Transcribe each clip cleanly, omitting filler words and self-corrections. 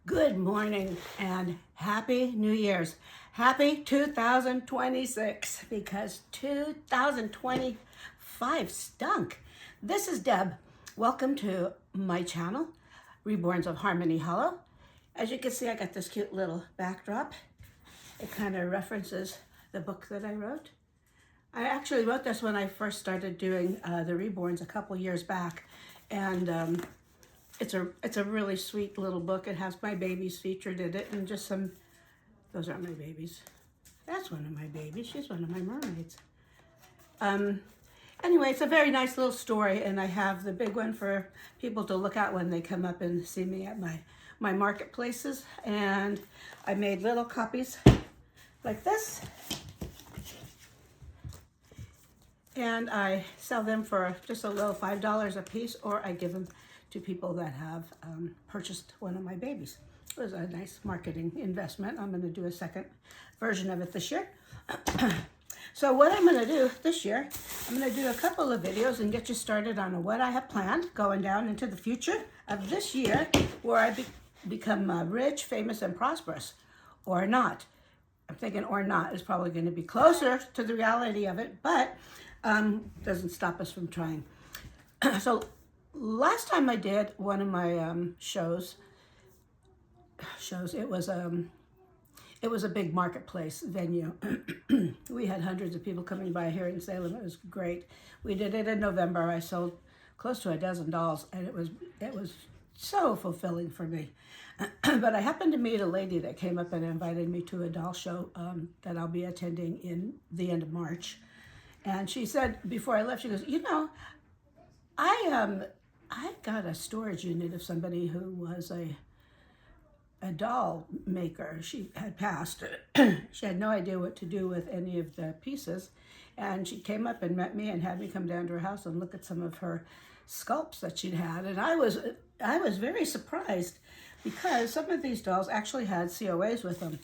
Good morning and Happy New Year's. Happy 2026 because 2025 stunk. This is Deb. Welcome to my channel, Reborns of Harmony Hollow. As you can see, I got this cute little backdrop. It kind of references the book that I wrote. I actually wrote this when I first started doing the Reborns a couple years back, and it's a really sweet little book. It has my babies featured in it, and just some. Those aren't my babies. That's one of my babies. She's one of my mermaids. Anyway, it's a very nice little story, and I have the big one for people to look at when they come up and see me at my marketplaces. And I made little copies like this, and I sell them for just a little $5 a piece, or I give them to people that have purchased one of my babies. It was a nice marketing investment. I'm going to do a second version of it this year. So what I'm going to do this year, I'm going to do a couple of videos and get you started on what I have planned going down into the future of this year, where I become rich, famous, and prosperous, or not. I'm thinking or not is probably going to be closer to the reality of it, but doesn't stop us from trying. So last time I did one of my shows, it was a big marketplace venue. We had hundreds of people coming by here in Salem. It was great. We did it in November. I sold close to a dozen dolls, and it was so fulfilling for me. But I happened to meet a lady that came up and invited me to a doll show that I'll be attending in the end of March. And she said before I left, she goes, I got a storage unit of somebody who was a doll maker. She had passed. She had no idea what to do with any of the pieces. And she came up and met me and had me come down to her house and look at some of her sculpts that she'd had. And I was very surprised because some of these dolls actually had COAs with them.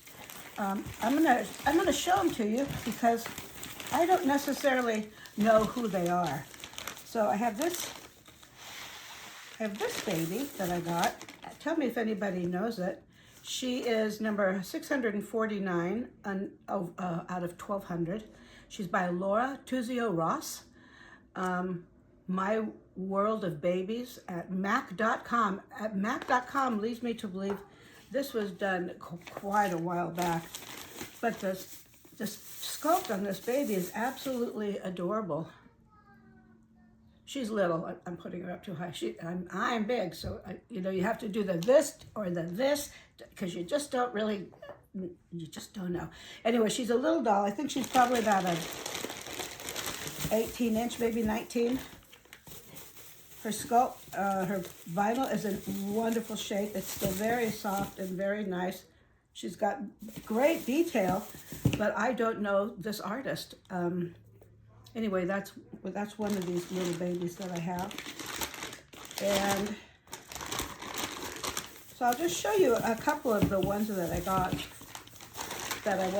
I'm gonna show them to you because I don't necessarily know who they are. So I have this baby that I got. Tell me if anybody knows it. She is number 649 out of 1,200. She's by Laura Tuzio Ross. My World of Babies at Mac.com. At Mac.com leads me to believe this was done quite a while back. But the sculpt on this baby is absolutely adorable. She's little. I'm putting her up too high. I'm big, so you have to do the this or the this because you just don't know. Anyway, she's a little doll. I think she's probably about a 18-inch, maybe 19. Her sculpt, her vinyl is in wonderful shape. It's still very soft and very nice. She's got great detail, but I don't know this artist. Anyway, that's one of these little babies that I have. And so I'll just show you a couple of the ones that I got that I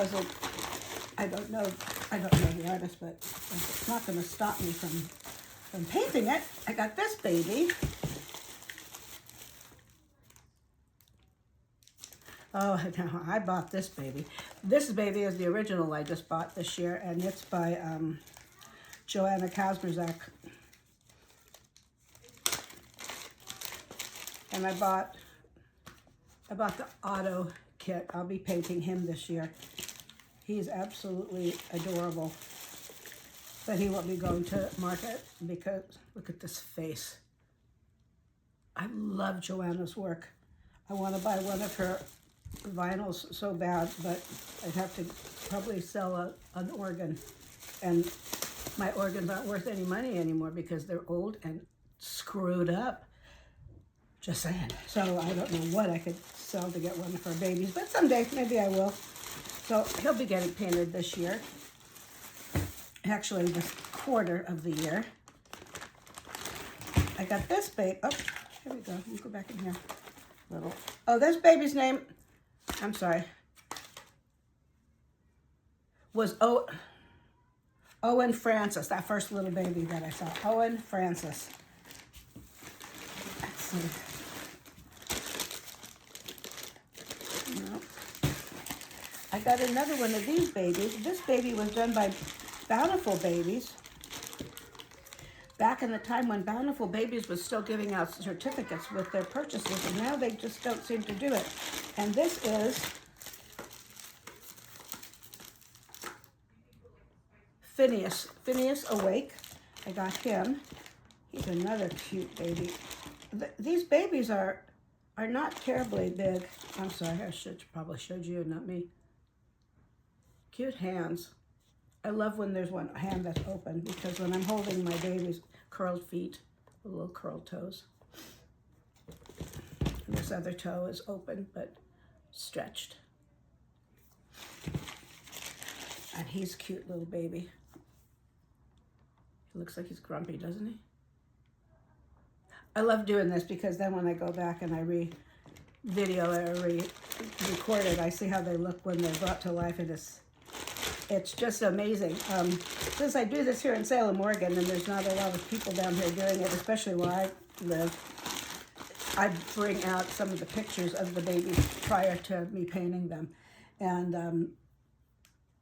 don't know the artist, but it's not going to stop me from painting it. I got this baby. Oh, no, I bought this baby. This baby is the original I just bought this year, and it's by Joanna Kazmierzak. And I bought the auto kit. I'll be painting him this year. He's absolutely adorable. But he won't be going to market because look at this face. I love Joanna's work. I want to buy one of her vinyls so bad, but I'd have to probably sell an organ. And my organs aren't worth any money anymore because they're old and screwed up. Just saying. So I don't know what I could sell to get one of her babies, but someday maybe I will. So he'll be getting painted this year. Actually, this quarter of the year. I got this baby. Oh, here we go. Let me go back in here. Oh, this baby's name, I'm sorry, was Owen Francis, that first little baby that I saw. Owen Francis. Let's see. I got another one of these babies. This baby was done by Bountiful Babies. Back in the time when Bountiful Babies was still giving out certificates with their purchases, and now they just don't seem to do it. And this is Phineas Awake. I got him. He's another cute baby. These babies are not terribly big. I'm sorry, I should probably showed you, not me. Cute hands. I love when there's one hand that's open, because when I'm holding my baby's curled feet, the little curled toes. And this other toe is open but stretched. And he's a cute little baby. He looks like he's grumpy, doesn't he? I love doing this because then when I go back and I re-video it or re-record it, I see how they look when they're brought to life, and it's just amazing. Since I do this here in Salem, Oregon, and there's not a lot of people down here doing it, especially where I live, I bring out some of the pictures of the babies prior to me painting them. And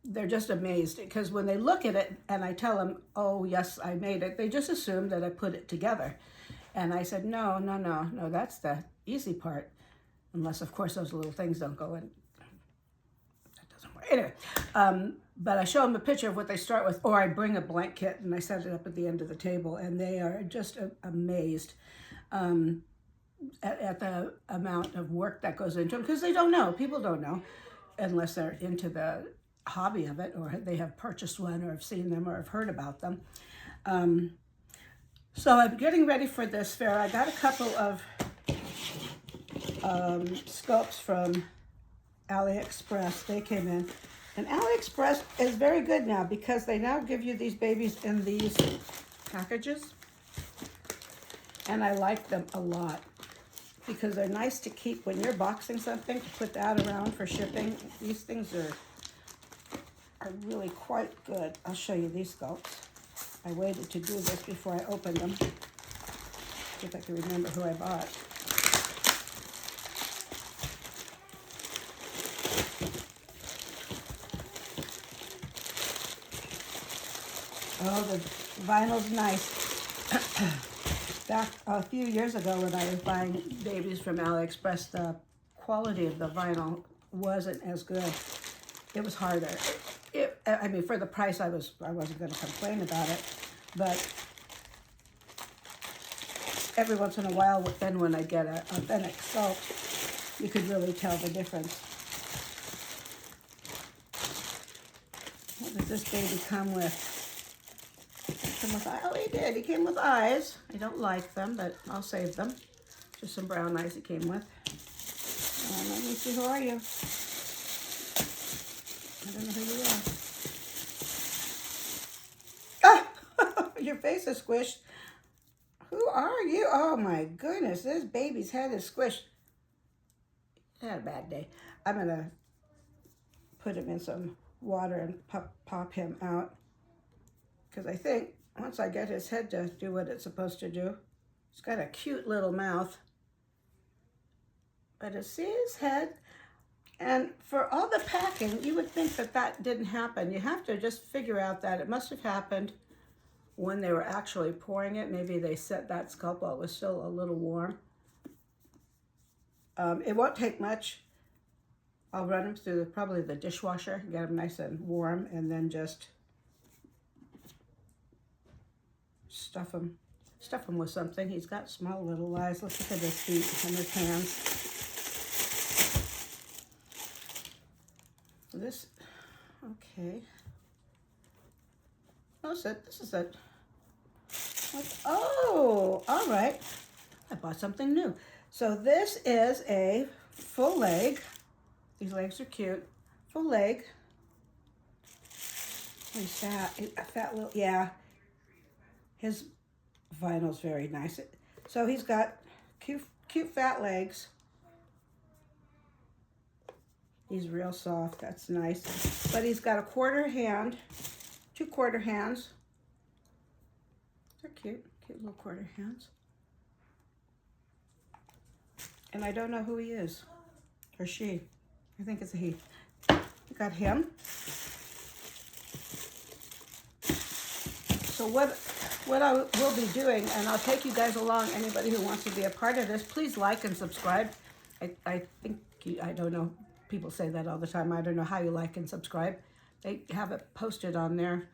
they're just amazed, because when they look at it and I tell them, oh, yes, I made it, they just assume that I put it together. And I said, no, that's the easy part. Unless, of course, those little things don't go in. That doesn't work. Anyway, but I show them a picture of what they start with, or I bring a blank kit and I set it up at the end of the table, and they are just amazed at the amount of work that goes into them, because they don't know. People don't know unless they're into the hobby of it, or they have purchased one, or have seen them, or have heard about them. So I'm getting ready for this fair. I got a couple of sculpts from AliExpress. They came in. And AliExpress is very good now, because they now give you these babies in these packages. And I like them a lot, because they're nice to keep when you're boxing something, to put that around for shipping. These things are really quite good. I'll show you these sculpts. I waited to do this before I opened them. See if I can remember who I bought. Oh, the vinyl's nice. Back a few years ago when I was buying babies from AliExpress, the quality of the vinyl wasn't as good. It was harder. I mean, for the price, I wasn't going to complain about it, but every once in a while, then when I get an authentic sculpt, you could really tell the difference. What does this baby come with? Oh, he did. He came with eyes. I don't like them, but I'll save them. Just some brown eyes he came with. Let me see, who are you? I don't know who you are. Your face is squished. Who are you? Oh my goodness, this baby's head is squished. He had a bad day. I'm going to put him in some water and pop him out. Because I think once I get his head to do what it's supposed to do, it's got a cute little mouth. But to see his head, and for all the packing, you would think that that didn't happen. You have to just figure out that it must have happened when they were actually pouring it. Maybe they set that sculpt while it was still a little warm. It won't take much. I'll run them through probably the dishwasher, get them nice and warm, and then just stuff them with something. He's got small little eyes. Let's look at his feet and his hands. This, okay. Oh, this is it. Oh, all right. I bought something new. So this is a full leg. These legs are cute. Full leg. He's fat. A fat little, yeah. His vinyl's very nice. So he's got cute fat legs. He's real soft. That's nice. But he's got a quarter hand, 2 quarter hands. They're cute little quarter hands. And I don't know who he is, or she. I think it's a he. got him. So what I will be doing, and I'll take you guys along, anybody who wants to be a part of this, please like and subscribe. I think, I don't know, people say that all the time. I don't know how you like and subscribe. They have it posted on their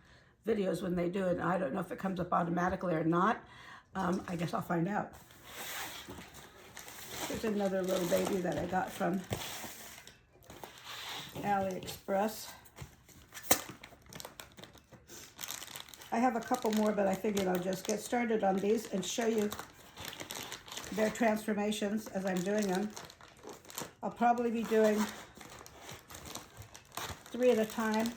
videos when they do it. I don't know if it comes up automatically or not. I guess I'll find out. Here's another little baby that I got from AliExpress. I have a couple more, but I figured I'll just get started on these and show you their transformations as I'm doing them. I'll probably be doing 3 at a time.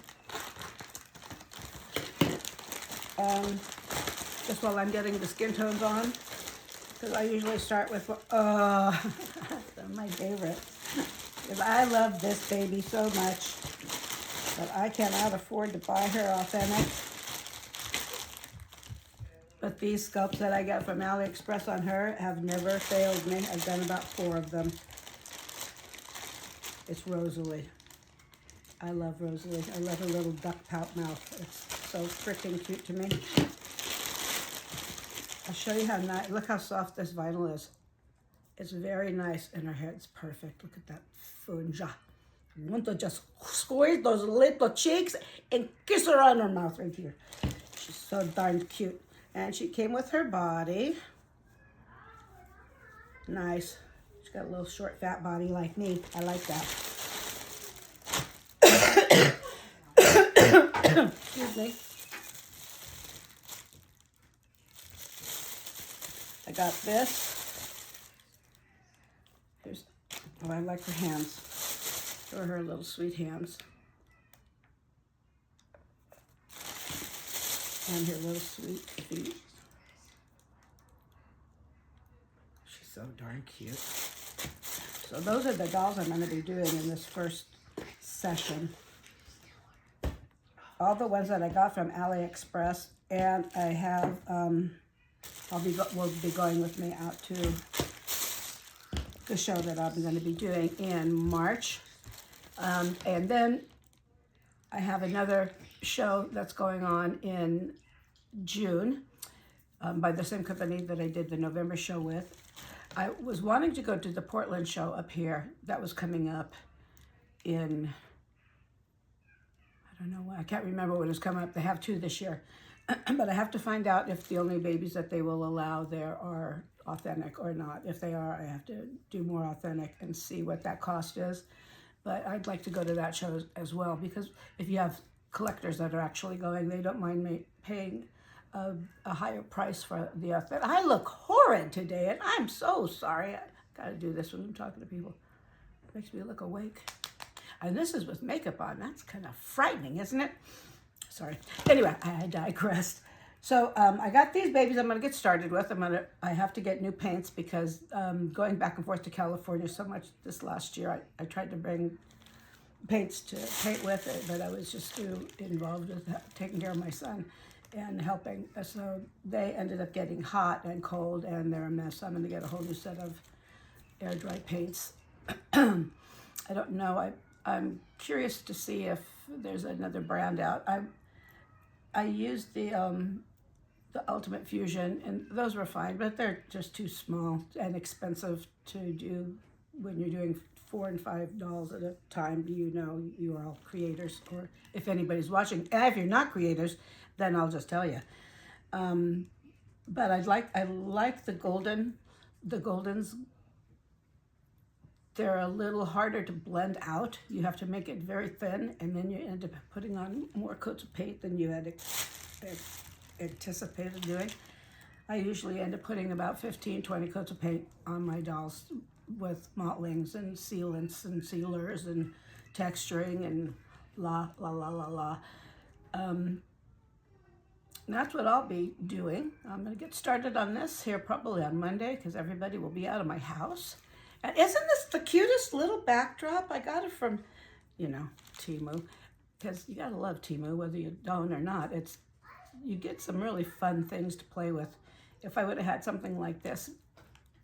Just while I'm getting the skin tones on. Because I usually start with, my favorite. Because I love this baby so much. But I cannot afford to buy her authentic. But these sculpts that I got from AliExpress on her have never failed me. I've done about 4 of them. It's Rosalie. I love Rosalie. I love her little duck pout mouth. It's so freaking cute to me. I'll show you how nice, look how soft this vinyl is. It's very nice, and her hair is perfect. Look at that funja. I want to just squeeze those little cheeks and kiss her on her mouth right here. She's so darn cute. And she came with her body. Nice. She's got a little short, fat body like me. I like that. Excuse me. I got this. Here's, oh, I like her hands. Or her little sweet hands. And her little sweet feet. She's so darn cute. So those are the dolls I'm going to be doing in this first session. All the ones that I got from AliExpress, and I have, will be going with me out to the show that I'm going to be doing in March. And then I have another show that's going on in June by the same company that I did the November show with. I was wanting to go to the Portland show up here. That was coming up in, I don't know when, I can't remember when it was coming up. They have 2 this year. But I have to find out if the only babies that they will allow there are authentic or not. If they are, I have to do more authentic and see what that cost is. But I'd like to go to that show as well, because if you have collectors that are actually going, they don't mind me paying a higher price for the authentic. I look horrid today, and I'm so sorry. I gotta do this when I'm talking to people. It makes me look awake. And this is with makeup on. That's kind of frightening, isn't it? Sorry. Anyway, I digressed. So I got these babies I'm going to get started with. I have to get new paints because going back and forth to California so much this last year, I tried to bring paints to paint with it, but I was just too involved with taking care of my son and helping. So they ended up getting hot and cold, and they're a mess. So I'm going to get a whole new set of air dry paints. I don't know. I'm curious to see if there's another brand out. I used the Ultimate Fusion, and those were fine, but they're just too small and expensive to do when you're doing $4 and $5 at a time. You know, you are all creators, or if anybody's watching. And if you're not creators, then I'll just tell you. But I like the Goldens. They're a little harder to blend out. You have to make it very thin, and then you end up putting on more coats of paint than you had anticipated doing. I usually end up putting about 15, 20 coats of paint on my dolls with mottlings and sealants and sealers and texturing and la. That's what I'll be doing. I'm going to get started on this here probably on Monday because everybody will be out of my house. And isn't this the cutest little backdrop? I got it from, Temu, because you gotta love Temu, whether you don't or not. You get some really fun things to play with. If I would have had something like this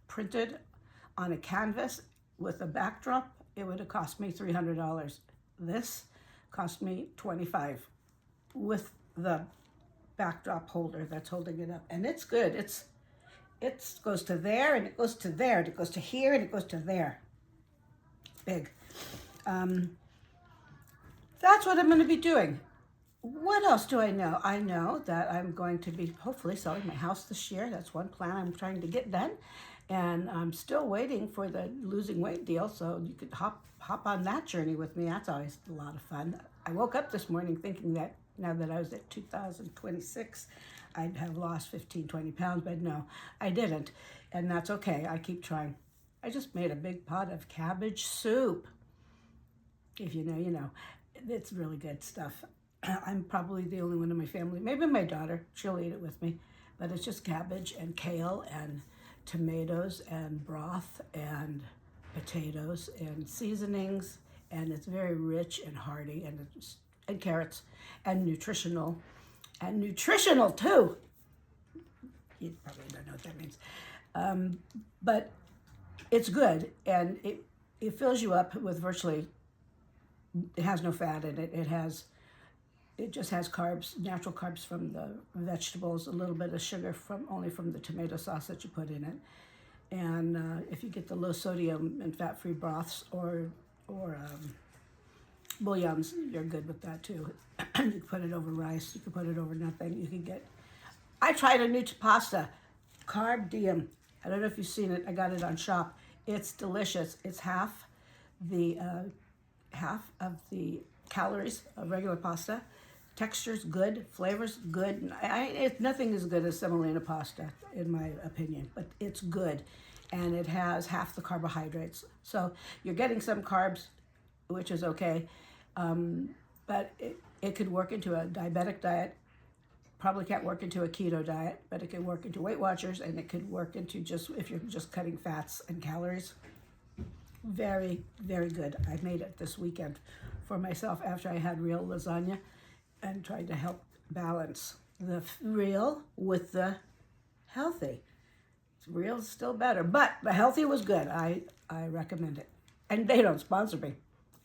printed on a canvas with a backdrop, it would have cost me $300. This, cost me $25 with the backdrop holder that's holding it up. And it's good. It goes to there, and it goes to there, and it goes to here, and it goes to there. Big. That's what I'm going to be doing. What else do I know? I know that I'm going to be hopefully selling my house this year. That's one plan I'm trying to get done. And I'm still waiting for the losing weight deal, so you could hop on that journey with me. That's always a lot of fun. I woke up this morning thinking that now that I was at 2026, I'd have lost 15, 20 pounds, but no, I didn't. And that's okay. I keep trying. I just made a big pot of cabbage soup. If you know, you know. It's really good stuff. I'm probably the only one in my family. Maybe my daughter, she'll eat it with me. But it's just cabbage and kale and tomatoes and broth and potatoes and seasonings. And it's very rich and hearty, and carrots, and nutritional too. You probably don't know what that means. But it's good, and it fills you up with virtually. It has no fat in it. It just has carbs, natural carbs from the vegetables, a little bit of sugar only from the tomato sauce that you put in it. And if you get the low sodium and fat-free broths or bouillons, you're good with that too. You can put it over rice. You can put it over nothing. You can get. I tried a new pasta, Carb Diem. I don't know if you've seen it. I got it on Shop. It's delicious. It's half of the calories of regular pasta. Texture's good, flavor's good. Nothing is good as semolina pasta, in my opinion, but it's good. And it has half the carbohydrates. So you're getting some carbs, which is okay. But it could work into a diabetic diet. Probably can't work into a keto diet, but it can work into Weight Watchers, and it could work into if you're just cutting fats and calories. Very, very good. I made it this weekend for myself after I had real lasagna and tried to help balance the real with the healthy. Real is still better, but the healthy was good. I recommend it. And they don't sponsor me.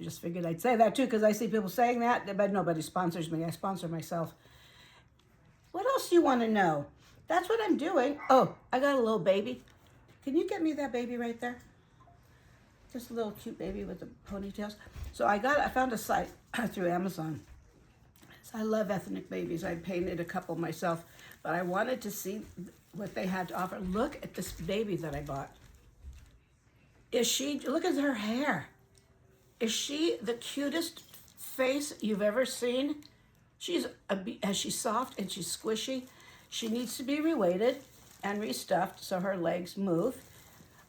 I just figured I'd say that too, because I see people saying that, but nobody sponsors me. I sponsor myself. What else do you want to know? That's what I'm doing. Oh, I got a little baby. Can you get me that baby right there? Just a little cute baby with the ponytails. So I found a site through Amazon. So I love ethnic babies. I painted a couple myself, but I wanted to see what they had to offer. Look at this baby that I bought. Look at her hair. Is she the cutest face you've ever seen? She's soft and she's squishy. She needs to be reweighted and restuffed so her legs move.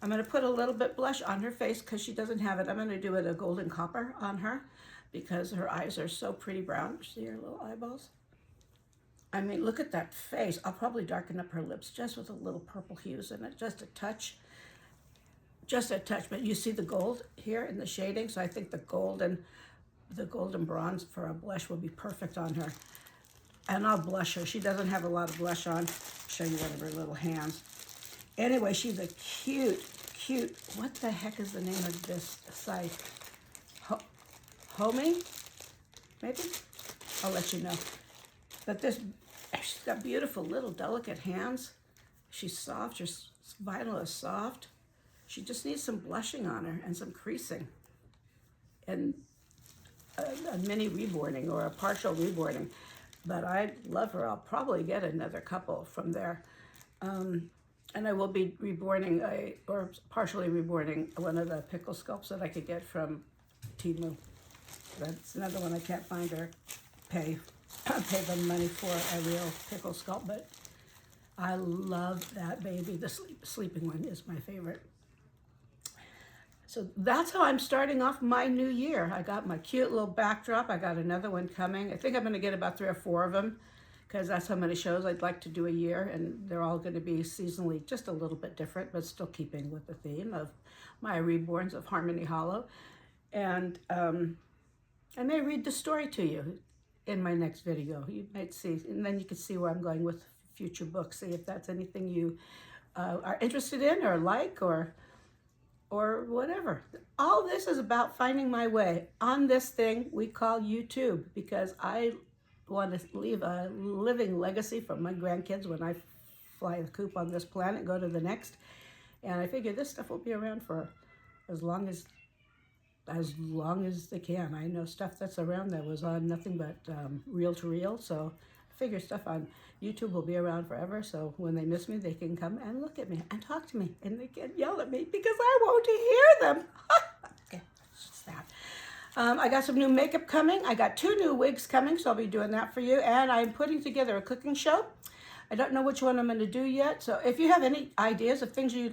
I'm going to put a little bit blush on her face because she doesn't have it. I'm going to do it a golden copper on her because her eyes are so pretty brown. See her little eyeballs? I mean, look at that face. I'll probably darken up her lips just with a little purple hues in it, just a touch. Just a touch, but you see the gold here in the shading, so I think the golden bronze for a blush will be perfect on her. And I'll blush her. She doesn't have a lot of blush on. I'll show you one of her little hands. Anyway, she's a cute, what the heck is the name of this site? Homey? Maybe? I'll let you know. But she's got beautiful little delicate hands. She's soft, her vinyl is soft. She just needs some blushing on her and some creasing. And a mini reboarding or a partial reboarding. But I love her. I'll probably get another couple from there. And I will be reboarding or partially reboarding one of the pickle sculpts that I could get from Temu. That's another one I can't find or pay them money for a real pickle sculpt, but I love that baby. The sleeping one is my favorite. So that's how I'm starting off my new year. I got my cute little backdrop. I got another one coming. I think I'm going to get about 3 or 4 of them because that's how many shows I'd like to do a year, and they're all going to be seasonally just a little bit different, but still keeping with the theme of my reborns of Harmony Hollow. And I may read the story to you in my next video. You might see, and then you can see where I'm going with future books. See if that's anything you are interested in or like, or or whatever. All this is about finding my way on this thing we call YouTube, because I want to leave a living legacy for my grandkids when I fly the coop on this planet, go to the next. And I figure this stuff will be around for as long as they can. I know stuff that's around that was on nothing but reel to reel, so I figure stuff on YouTube will be around forever, so when they miss me, they can come and look at me and talk to me, and they can yell at me because I won't hear them. Okay, that's just that. I got some new makeup coming. I got 2 new wigs coming, so I'll be doing that for you, and I'm putting together a cooking show. I don't know which one I'm going to do yet, so if you have any ideas of things you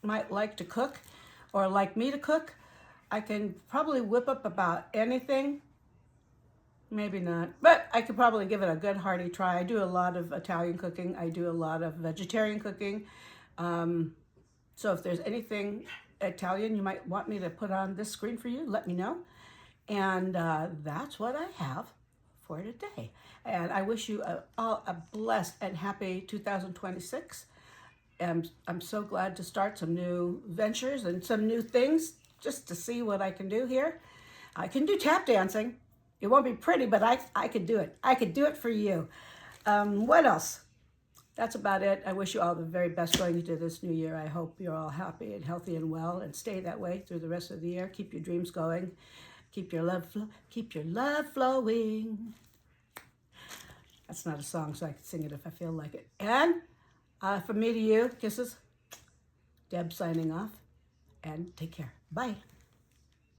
might like to cook or like me to cook, I can probably whip up about anything. Maybe not, but I could probably give it a good hearty try. I do a lot of Italian cooking. I do a lot of vegetarian cooking. So if there's anything Italian you might want me to put on this screen for you, let me know. And that's what I have for today. And I wish you all a blessed and happy 2026. And I'm so glad to start some new ventures and some new things just to see what I can do here. I can do tap dancing. It won't be pretty, but I could do it. I could do it for you. What else? That's about it. I wish you all the very best going into this new year. I hope you're all happy and healthy and well, and stay that way through the rest of the year. Keep your dreams going. Keep your love flowing. That's not a song, so I can sing it if I feel like it. And from me to you, kisses. Deb signing off, and take care. Bye.